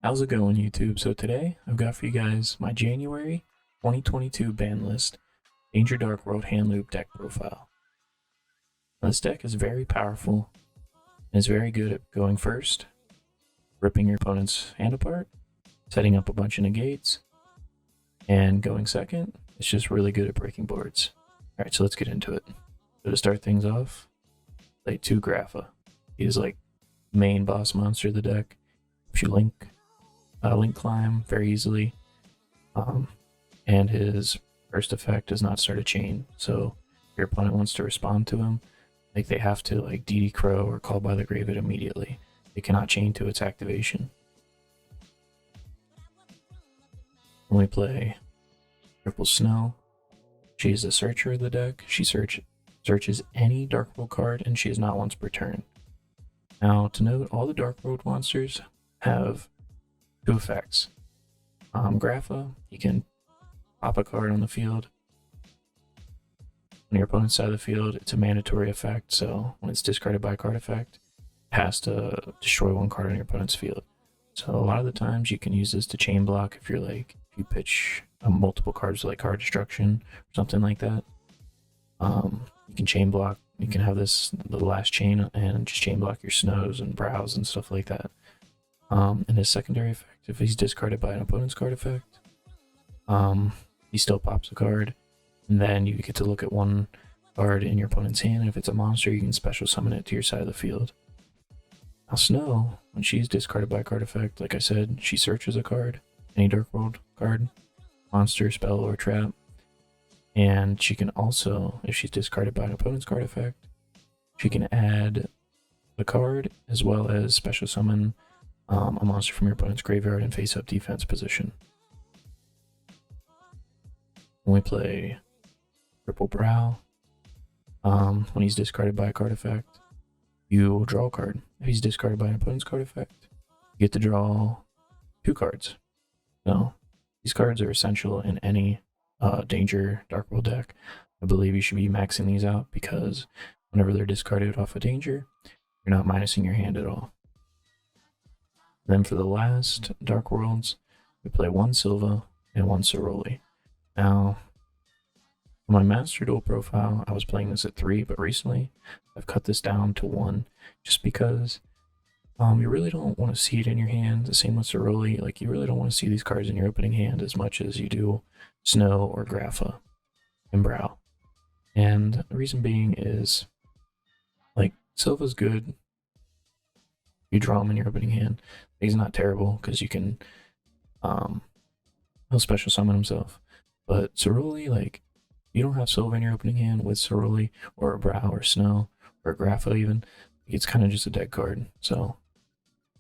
How's it going, YouTube? So today I've got for you guys my January 2022 Banlist Danger Dark World Hand Loop deck profile. Now, this deck is very powerful and is very good at going first, ripping your opponent's hand apart, setting up a bunch of negates, and going second. It's just really good at breaking boards. Alright, so let's get into it. So to start things off, play 2 Grapha. He is like main boss monster of the deck. If you link climb very easily, and his first effect does not start a chain. So if your opponent wants to respond to him, like they have to like DD Crow or Call by the Grave it immediately. They cannot chain to its activation. When we play Triple Snow, she is the searcher of the deck. She searches any Dark World card, and she is not once per turn. Now, to note, all the Dark World monsters have 2 effects. Grapha, you can pop a card on the field. On your opponent's side of the field, it's a mandatory effect, so when it's discarded by a card effect, it has to destroy 1 card on your opponent's field. So a lot of the times you can use this to chain block if you pitch multiple cards like card destruction or something like that. You can chain block, you can have this, the last chain, and just chain block your snows and brows and stuff like that. And his secondary effect, if he's discarded by an opponent's card effect, he still pops a card, and then you get to look at 1 card in your opponent's hand, and if it's a monster, you can special summon it to your side of the field. Now Snow, when she's discarded by a card effect, like I said, she searches a card, any Dark World card, monster, spell, or trap, and she can also, if she's discarded by an opponent's card effect, she can add the card as well as special summon a monster from your opponent's graveyard in face-up defense position. When we play Triple Brow, when he's discarded by a card effect, you will draw a card. If he's discarded by an opponent's card effect, you get to draw 2 cards. So these cards are essential in any Danger Dark World deck. I believe you should be maxing these out because whenever they're discarded off a Danger, you're not minusing your hand at all. Then for the last Dark Worlds, we play 1 Silva and 1 Ceroli. Now, on my Master Duel profile, I was playing this at 3, but recently I've cut this down to 1 just because you really don't want to see it in your hand. The same with Ceroli, like you really don't want to see these cards in your opening hand as much as you do Snow or Grapha and Brow. And the reason being is, like, Silva's good. You draw him in your opening hand. He's not terrible because you can, he'll special summon himself. But Ceroli, like, you don't have Silva in your opening hand with Ceroli or a Brow or Snow or Grapha even. It's kind of just a dead card. So,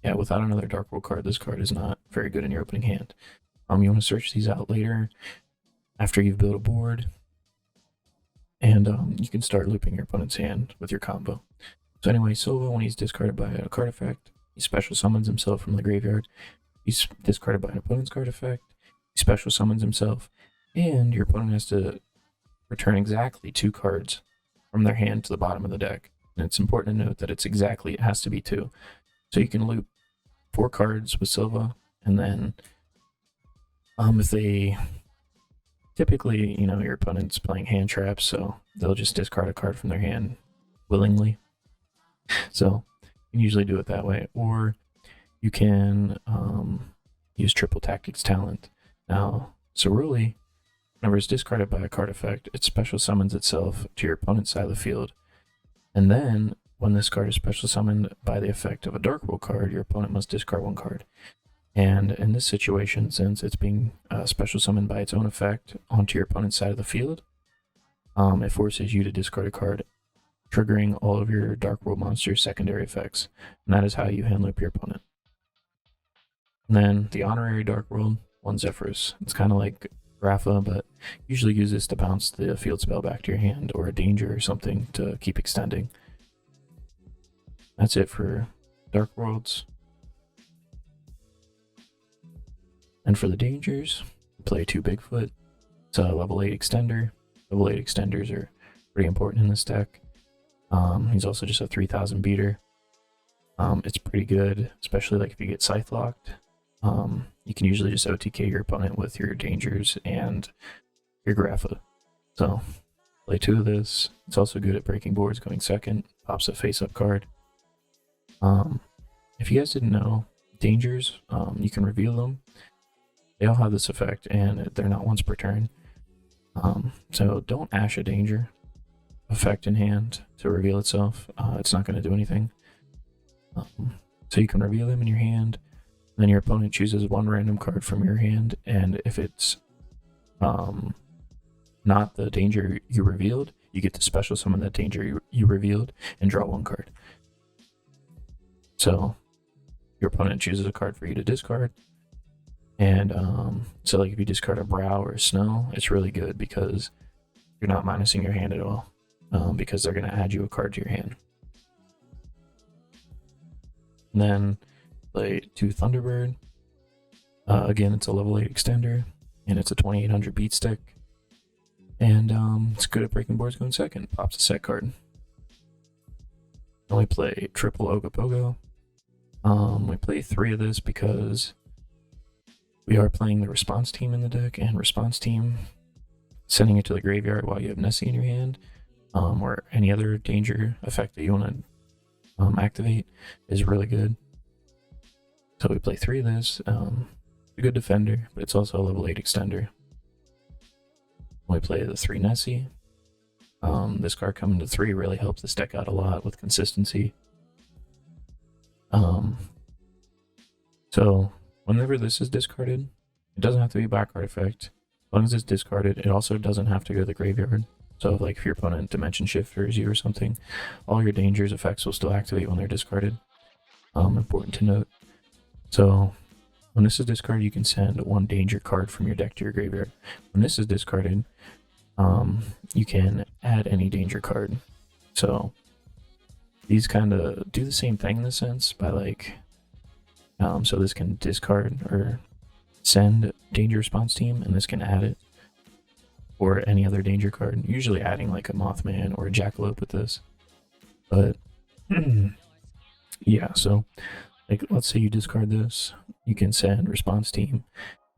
yeah, without another Dark World card, this card is not very good in your opening hand. You want to search these out later after you've built a board, and you can start looping your opponent's hand with your combo. So anyway, Silva, when he's discarded by a card effect, he special summons himself from the graveyard. He's discarded by an opponent's card effect, he special summons himself, and your opponent has to return exactly 2 cards from their hand to the bottom of the deck. And it's important to note that it has to be 2. So you can loop 4 cards with Silva, and then if they typically, your opponent's playing hand traps, so they'll just discard a card from their hand willingly. So you can usually do it that way, or you can use Triple Tactics Talent. Now, Ceroli, whenever it's discarded by a card effect, it special summons itself to your opponent's side of the field. And then, when this card is special summoned by the effect of a Dark World card, your opponent must discard 1 card. And in this situation, since it's being special summoned by its own effect onto your opponent's side of the field, it forces you to discard a card, triggering all of your Dark World monster's secondary effects. And that is how you hand loop your opponent. And then the honorary Dark World, 1 Zephyrus. It's kind of like Grapha, but usually use this to bounce the field spell back to your hand, or a Danger or something to keep extending. That's it for Dark Worlds. And for the Dangers, play 2 Bigfoot. It's a level 8 extender. Level 8 extenders are pretty important in this deck. He's also just a 3000 beater. It's pretty good, especially like if you get Scythe locked. you can usually just OTK your opponent with your dangers and your Grapha. So play 2 of this. It's also good at breaking boards, going second, pops a face-up card. If you guys didn't know, dangers, you can reveal them. They all have this effect, and they're not once per turn. So don't ash a danger effect in hand to reveal itself. It's not going to do anything. So you can reveal them in your hand, then your opponent chooses one random card from your hand, and if it's not the danger you revealed, you get to special summon that danger you revealed and draw 1 card. So your opponent chooses a card for you to discard, and so like if you discard a Brow or a Snow, it's really good because you're not minusing your hand at all, because they're going to add you a card to your hand. And then play 2 Thunderbird. Again, it's a level 8 extender, and it's a 2800 beat stick. And it's good at breaking boards, going second. Pops a set card. Then we play triple Ogopogo. We play 3 of this because we are playing the response team in the deck, and response team, sending it to the graveyard while you have Nessie in your hand, or any other danger effect that you want to activate, is really good. So we play 3 of this. A good defender, but it's also a level 8 extender. We play the 3 Nessie. This card coming to 3 really helps this deck out a lot with consistency. So whenever this is discarded, it doesn't have to be a back artifact. As long as it's discarded, it also doesn't have to go to the graveyard. So like if your opponent dimension shifters you or something, all your dangers effects will still activate when they're discarded. Important to note. So when this is discarded, you can send 1 danger card from your deck to your graveyard. When this is discarded, you can add any danger card. So these kind of do the same thing in a sense by like, so this can discard or send danger response team, and this can add it, or any other danger card, usually adding like a Mothman or a Jackalope with this. But yeah, so like let's say you discard this, you can send response team,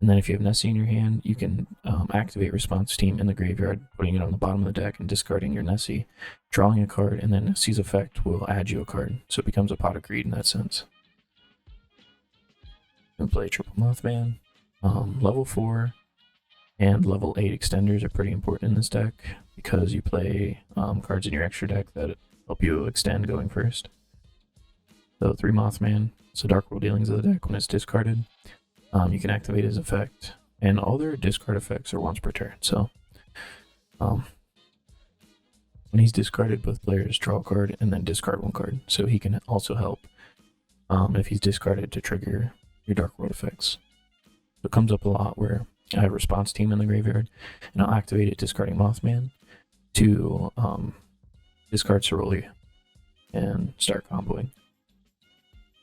and then if you have Nessie in your hand, you can activate response team in the graveyard, putting it on the bottom of the deck and discarding your Nessie, drawing a card, and then Nessie's effect will add you a card, so it becomes a pot of greed in that sense. And play triple Mothman. Level 4 and level 8 extenders are pretty important in this deck because you play cards in your extra deck that help you extend going first. So 3 Mothman, so Dark World Dealings of the deck. When it's discarded, you can activate his effect, and all their discard effects are once per turn. So when he's discarded, both players draw a card and then discard 1 card. So he can also help if he's discarded to trigger your Dark World effects. So it comes up a lot where I have response team in the graveyard, and I'll activate it discarding Mothman to discard Cerulean and start comboing.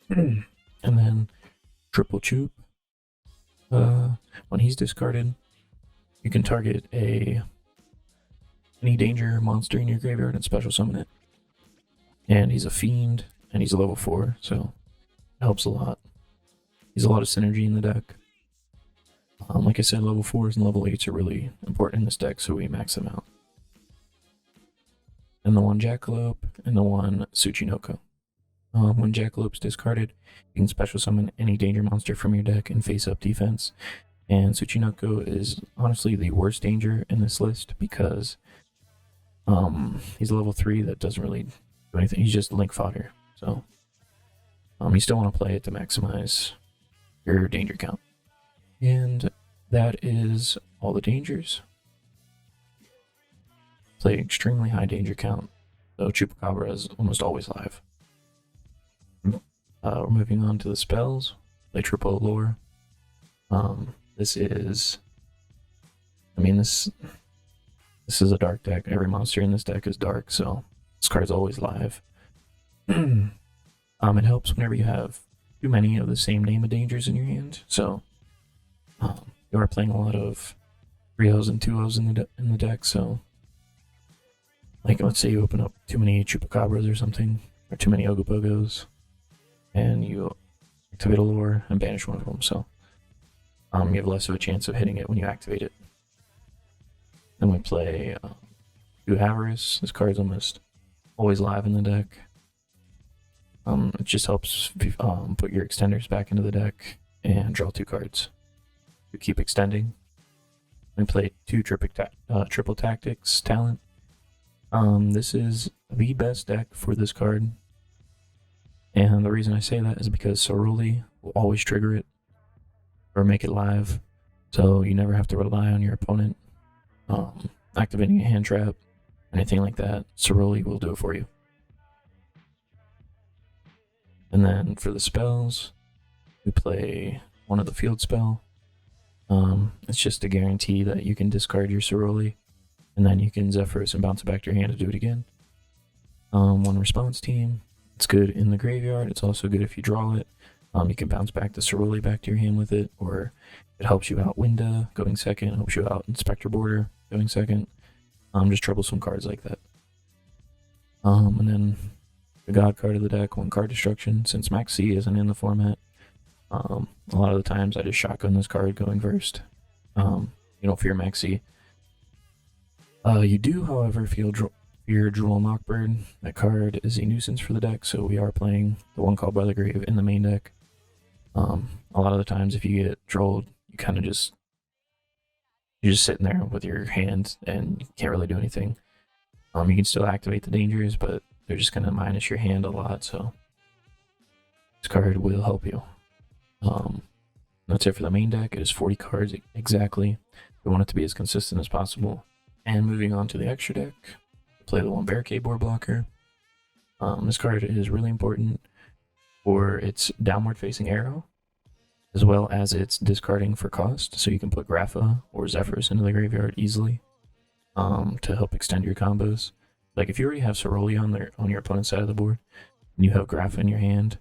And then triple Choop. When he's discarded, you can target any danger monster in your graveyard and special summon it. And he's a fiend, and he's a level 4, so it helps a lot. He's a lot of synergy in the deck. Like I said, level 4s and level 8s are really important in this deck, so we max them out. And the 1 Jackalope and the 1 Tsuchinoko. When Jackalope's discarded, you can special summon any danger monster from your deck and face up defense. And Tsuchinoko is honestly the worst danger in this list because he's a level 3 that doesn't really do anything. He's just link fodder. So you still want to play it to maximize your danger count. And that is all the dangers. Play extremely high danger count, so Chupacabra is almost always live. We're moving on to the spells. Play triple Allure. This is, this is a dark deck. Every monster in this deck is dark, so this card's always live. It helps whenever you have too many of the same name of dangers in your hand. So you are playing a lot of 3-0s and 2-0s in the deck. So like let's say you open up too many Chupacabras or something, or too many Ogopogos, and you activate a lure and banish one of them. So You have less of a chance of hitting it when you activate it. Then we play Do Avarice. This card's almost always live in the deck. It just helps put your extenders back into the deck and draw 2 cards. You keep extending. We play 2 triple tactics talent. This is the best deck for this card. And the reason I say that is because Ceruli will always trigger it or make it live. So you never have to rely on your opponent activating a hand trap, anything like that. Ceruli will do it for you. And then for the spells, we play one of the field spell. It's just a guarantee that you can discard your Ceruli, and then you can Zephyros and bounce it back to your hand to do it again. One response team. It's good in the graveyard. It's also good if you draw it. You can bounce back the Ceruli back to your hand with it, or it helps you out Winda going second, helps you out Inspector Border going second. Just troublesome cards like that. And then the God card of the deck, 1 card destruction. Since Max C isn't in the format, a lot of the times I just shotgun this card going first. You don't fear Max C. You do, however, fear Drool Knockbird. That card is a nuisance for the deck, so we are playing the one called by the Grave in the main deck. A lot of the times if you get trolled, you kind of you're just sitting there with your hand and you can't really do anything. You can still activate the dangers, but they're just going to minus your hand a lot, so this card will help you. That's it for the main deck. It is 40 cards exactly. We want it to be as consistent as possible. And moving on to the extra deck, play the 1 Barricade Board Blocker. This card is really important for its downward facing arrow, as well as its discarding for cost, so you can put Grapha or Zephyros into the graveyard easily to help extend your combos. Like if you already have Ceruli on your opponent's side of the board, and you have Grapha in your hand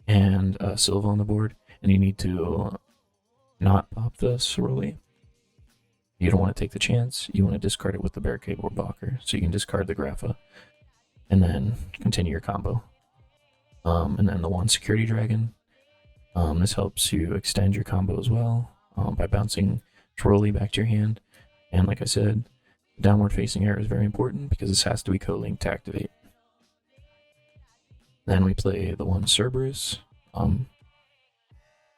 and Silva on the board, and you need to not pop the Ceruli, you don't want to take the chance. You want to discard it with the Barricade Board Blocker, so you can discard the Grapha and then continue your combo. And then the 1 Security Dragon. This helps you extend your combo as well by bouncing Ceruli back to your hand. And like I said, downward facing arrow is very important because this has to be co-linked to activate. Then we play the 1 Cerberus.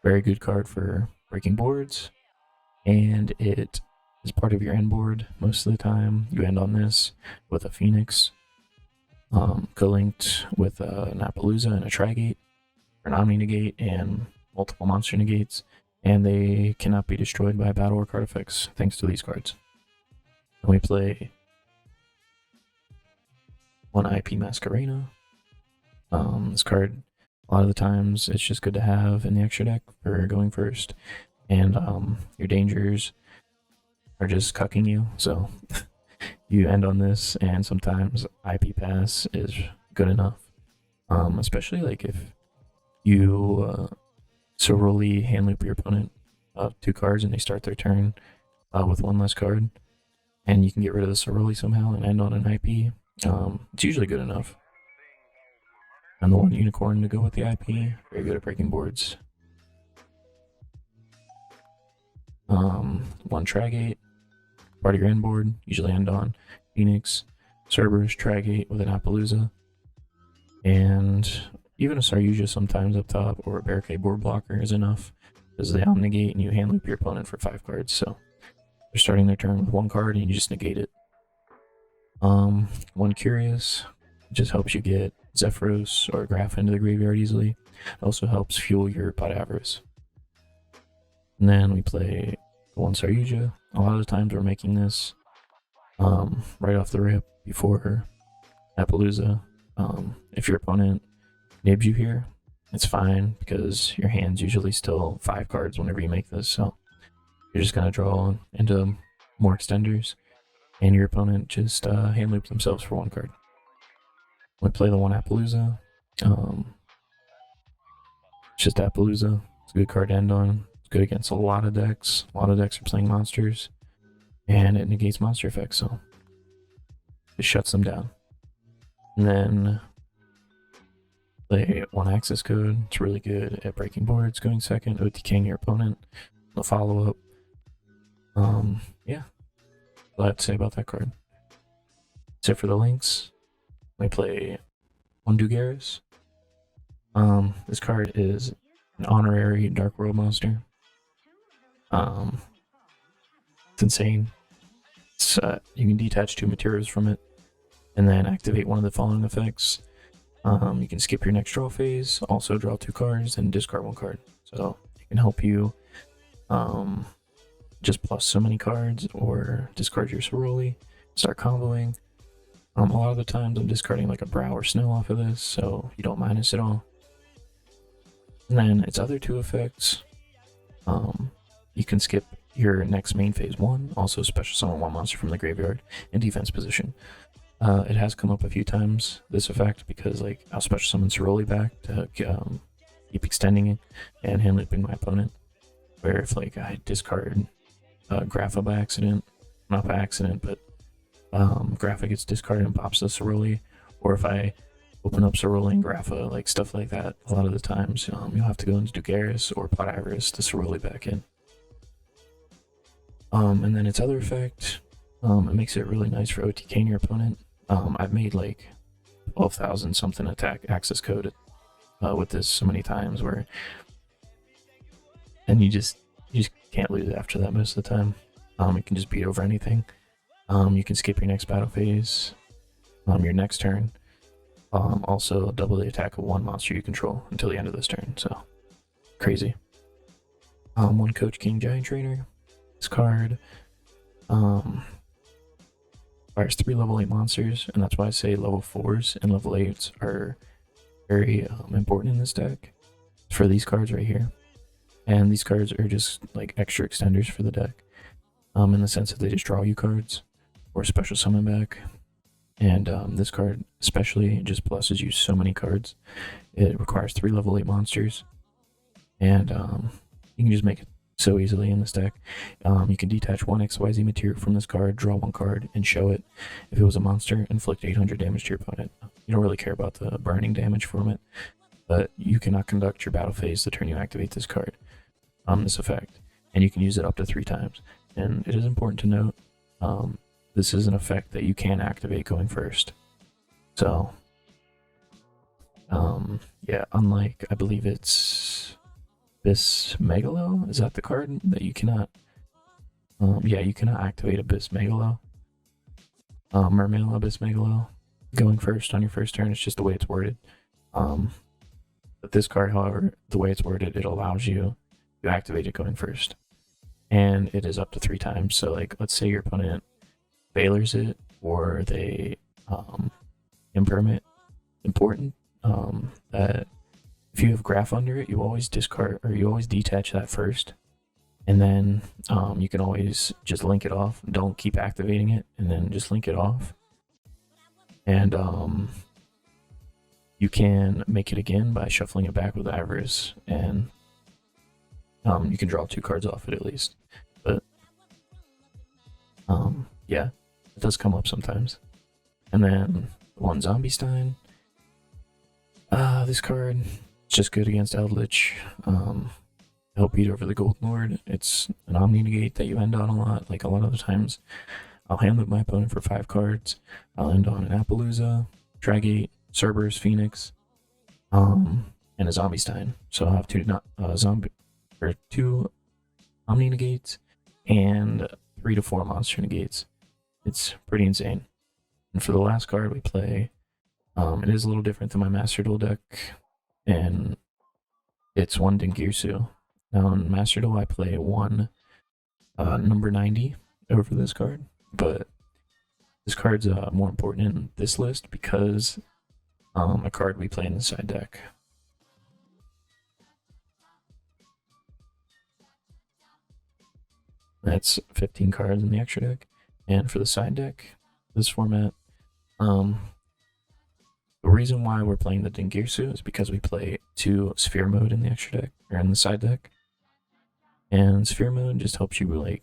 Very good card for breaking boards, and it is part of your end board most of the time. You end on this with a Phoenix, co-linked with an Appaloosa and a Trigate, or an Omni Negate, and multiple monster negates, and they cannot be destroyed by battle or card effects thanks to these cards. And we play 1 IP Masquerena. This card, a lot of the times, it's just good to have in the extra deck for going first, and your dangers are just cucking you, so you end on this, and sometimes IP pass is good enough. Especially like if you Ceruli hand loop your opponent 2 cards and they start their turn with 1 less card, and you can get rid of the Ceruli somehow and end on an IP. It's usually good enough. And the 1 Unicorn to go with the IP, very good at breaking boards. 1 Trigate, part of your end board, usually end on Phoenix, Cerberus, Trigate with an Appaloosa, and even a Saryuja sometimes up top, or a Barricade Board Blocker is enough, because they omnegate and you hand loop your opponent for 5 cards, so they're starting their turn with 1 card and you just negate it. 1 Curious just helps you get Zephyros or Graph into the graveyard easily. It also helps fuel your Pot Avarice. And then we play the 1 Saryuja. A lot of the times we're making this right off the rip before Appaloosa. If your opponent nibs you here, it's fine because your hand's usually still 5 cards whenever you make this, so you're just going to draw into more extenders, and your opponent just hand loops themselves for 1 card. We play the 1 Appaloosa. It's just Appaloosa. It's a good card to end on. It's good against a lot of decks. A lot of decks are playing monsters, and it negates monster effects, so it shuts them down. And then play 1 Access Code. It's really good at breaking boards, going second, OTKing your opponent. the follow-up. Yeah, a lot to say about that card. Except for the links, we play one Dugaris. This card is an honorary Dark World monster. It's insane. You can detach 2 materials from it, and then activate one of the following effects. You can skip your next draw phase, also draw 2 cards, and discard 1 card. So it can help you just plus so many cards, or discard your Ceroli, start comboing. A lot of the times I'm discarding like a Brow or Snow off of this, so you don't minus it all. And then its other 2 effects, you can skip your next main phase 1, also special summon 1 monster from the graveyard in defense position. It has come up a few times, this effect, because like I'll special summon Ceroli back to keep extending it and hand looping my opponent. Where if like I discard Grapha by accident, not by accident, but Grapha gets discarded and pops the Ceroli, or if I open up Ceroli and Grapha, like stuff like that, a lot of the times you'll have to go into Dugaris or Pot Iris to Ceroli back in. And then its other effect, it makes it really nice for OTKing your opponent. I've made like 12,000 something attack access code with this so many times and you just can't lose after that most of the time. It can just beat over anything. You can skip your next battle phase, your next turn. Also double the attack of 1 monster you control until the end of this turn, so crazy. 1 Coach King Giant Trainer. This card fires 3 level 8 monsters, and that's why I say level 4s and level 8s are very important in this deck for these cards right here. And these cards are just like extra extenders for the deck, in the sense that they just draw you cards or special summon back. And this card especially just pluses you so many cards. It requires 3 level 8 monsters, and you can just make it so easily in this deck. You can detach 1 XYZ material from this card, draw 1 card, and show it. If it was a monster, inflict 800 damage to your opponent. You don't really care about the burning damage from it, but you cannot conduct your battle phase the turn you activate this card, this effect, and you can use it up to 3 times. And it is important to note, this is an effect that you can activate going first. So, yeah, unlike, I believe it's Abyss Megalo, is that the card that you cannot, yeah, you cannot activate Abyss Megalo, Mermail Abyss Megalo going first on your first turn. It's just the way it's worded. But this card, however, the way it's worded, it allows you to activate it going first, and it is up to 3 times. So like, let's say your opponent failures it, or they impermit. Important that if you have Graph under it, you always discard, or you always detach that first, and then you can always just link it off. Don't keep activating it, and then just link it off. And you can make it again by shuffling it back with Avarice, and you can draw 2 cards off it at least. But yeah, it does come up sometimes. And then 1 Zombie Stein. This card is just good against Eldritch. Help beat over the Gold Lord. It's an Omni Negate that you end on a lot. Like, a lot of the times, I'll hand up my opponent for 5 cards. I'll end on an Appaloosa, Dragate, Cerberus, Phoenix, and a Zombie Stein. So I'll have 2 Omni Negates and 3 to 4 Monster Negates. It's pretty insane. And for the last card we play, it is a little different than my Master Duel deck, and it's 1 Dingirsu. Now in Master Duel I play 1 number 90 over this card, but this card's more important in this list because a card we play in the side deck. That's 15 cards in the extra deck. And for the side deck, this format, the reason why we're playing the Dingirsu is because we play 2 Sphere Mode in the extra deck, or in the side deck. And Sphere Mode just helps you, like,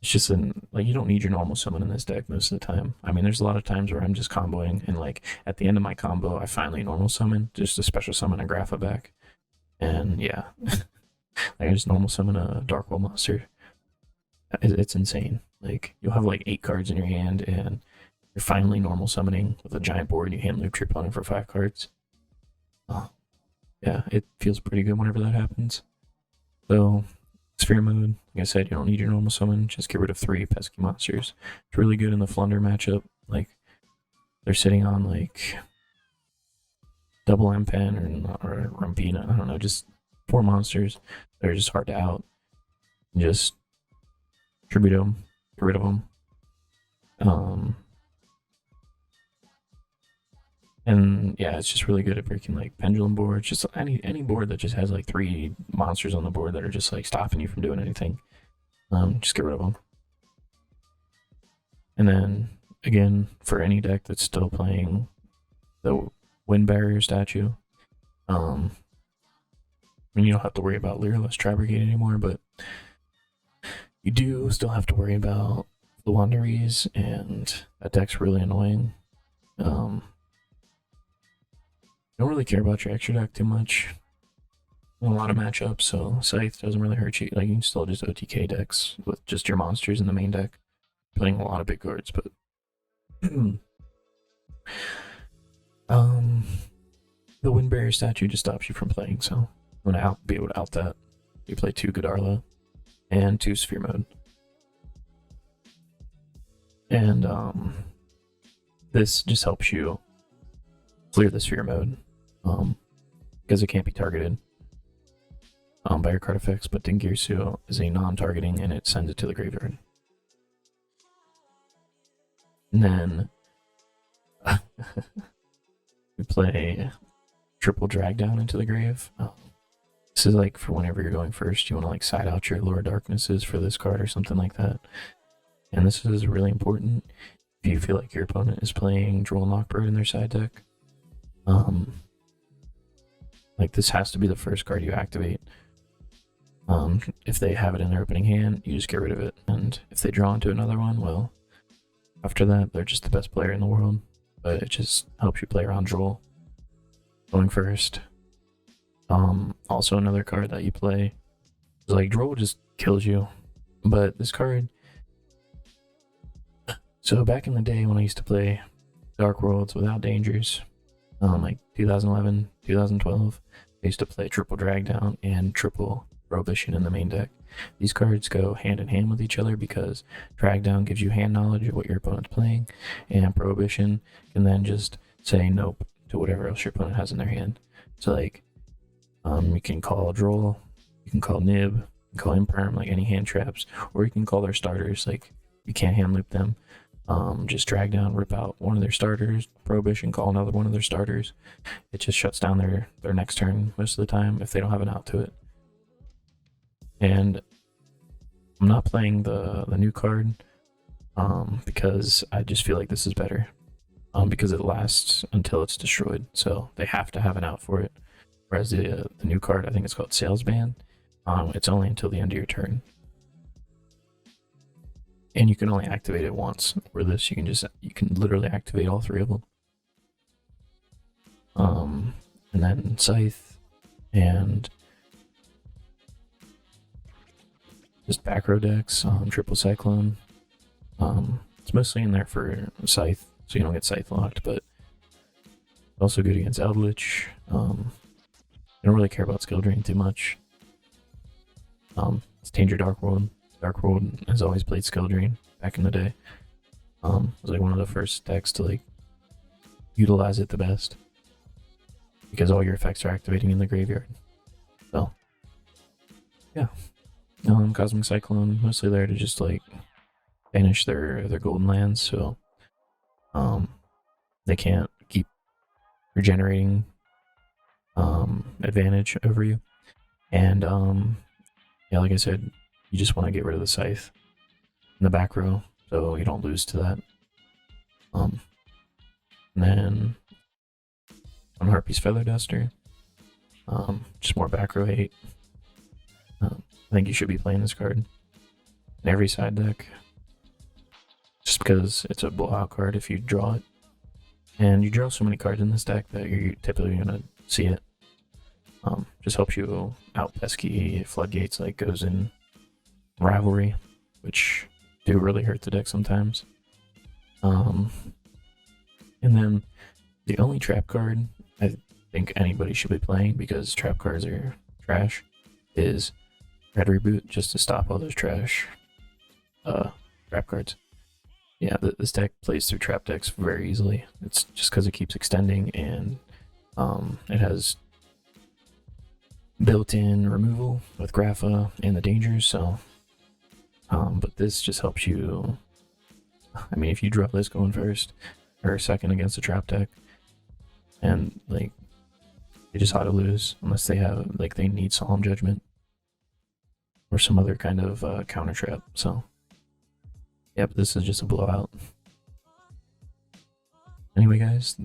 it's just you don't need your normal summon in this deck most of the time. I mean, there's a lot of times where I'm just comboing, and like, at the end of my combo, I finally normal summon, just a special summon a Grapha back. And yeah. Like I just normal summon a Dark World monster. It's insane. Like you'll have like 8 cards in your hand, and you're finally normal summoning with a giant board. You hand loop your opponent for 5 cards. Oh, yeah, it feels pretty good whenever that happens. So sphere mode, like I said, you don't need your normal summon. Just get rid of 3 pesky monsters. It's really good in the Flunder matchup. Like they're sitting on like double M-Pen or Rumpina. I don't know, just 4 monsters. They're just hard to out. Just tribute them, get rid of them. And yeah, it's just really good at breaking like pendulum boards. Just any board that just has like 3 monsters on the board that are just like stopping you from doing anything. Just get rid of them. And then again, for any deck that's still playing the Wind Barrier statue, I mean, you don't have to worry about Lyreless Tri-Brigade anymore, but you do still have to worry about the Wanderies, and that deck's really annoying. Don't really care about your extra deck too much in a lot of matchups, so Scythe doesn't really hurt you. Like you can still just OTK decks with just your monsters in the main deck, playing a lot of big cards, but the Wind Barrier statue just stops you from playing, so I'm gonna be able to out that. You play 2 Godarla and 2 Sphere Mode. And this just helps you clear the Sphere Mode, because it can't be targeted by your card effects, but Dingirsu is a non-targeting and it sends it to the graveyard. And then we play triple drag down into the grave. This is like for whenever you're going first, you want to like side out your Lower Darknesses for this card or something like that. And this is really important if you feel like your opponent is playing Droll Knockbird in their side deck. Like this has to be the first card you activate. If they have it in their opening hand, you just get rid of it. And if they draw into another one, well, after that, they're just the best player in the world. But it just helps you play around Droll going first. Also another card that you play is like Droll just kills you. But this card, so back in the day when I used to play Dark Worlds without dangers, like 2011, 2012, I used to play triple drag down and triple prohibition in the main deck. These cards go hand in hand with each other because drag down gives you hand knowledge of what your opponent's playing, and prohibition can then just say nope to whatever else your opponent has in their hand. So like, you can call Droll, you can call Nib, you can call Imperm, like any hand traps, or you can call their starters, like you can't hand loop them. Just drag down, rip out one of their starters, prohibition, call another one of their starters. It just shuts down their next turn most of the time if they don't have an out to it. And I'm not playing the new card because I just feel like this is better, because it lasts until it's destroyed, so they have to have an out for it. Whereas the new card, I think it's called Sales Ban, it's only until the end of your turn. And you can only activate it once. Where this, you can literally activate all 3 of them. And then Scythe and just back row decks, triple Cyclone. It's mostly in there for Scythe, so you don't get Scythe locked, but also good against Eldritch. I don't really care about skill drain too much. It's Danger Dark World. Dark World has always played skill drain back in the day. It was like one of the first decks to like utilize it the best because all your effects are activating in the graveyard. So yeah, Cosmic Cyclone mostly there to just like banish their golden lands, so they can't keep regenerating advantage over you. And yeah, like I said, you just want to get rid of the Scythe in the back row so you don't lose to that. And then on Harpy's Feather Duster, just more back row hate. I think you should be playing this card in every side deck just because it's a blowout card if you draw it. And you draw so many cards in this deck that you're typically going to see it. Just helps you out pesky floodgates like goes in rivalry, which do really hurt the deck sometimes. And then the only trap card I think anybody should be playing, because trap cards are trash, is Red Reboot, just to stop all those trash trap cards. Yeah, this deck plays through trap decks very easily. It's just because it keeps extending, and it has built-in removal with Grapha and the dangers, so but this just helps you. I mean, if you draw this going first or second against a trap deck, and like they just auto lose unless they have like they need Solemn Judgment or some other kind of counter trap. So yep, this is just a blowout. Anyway, guys,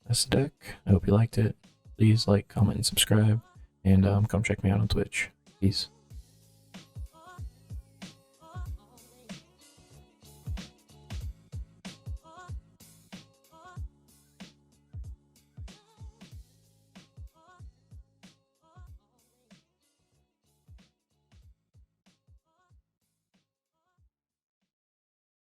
that's the deck. I hope you liked it. Please like, comment, and subscribe, and come check me out on Twitch. Peace.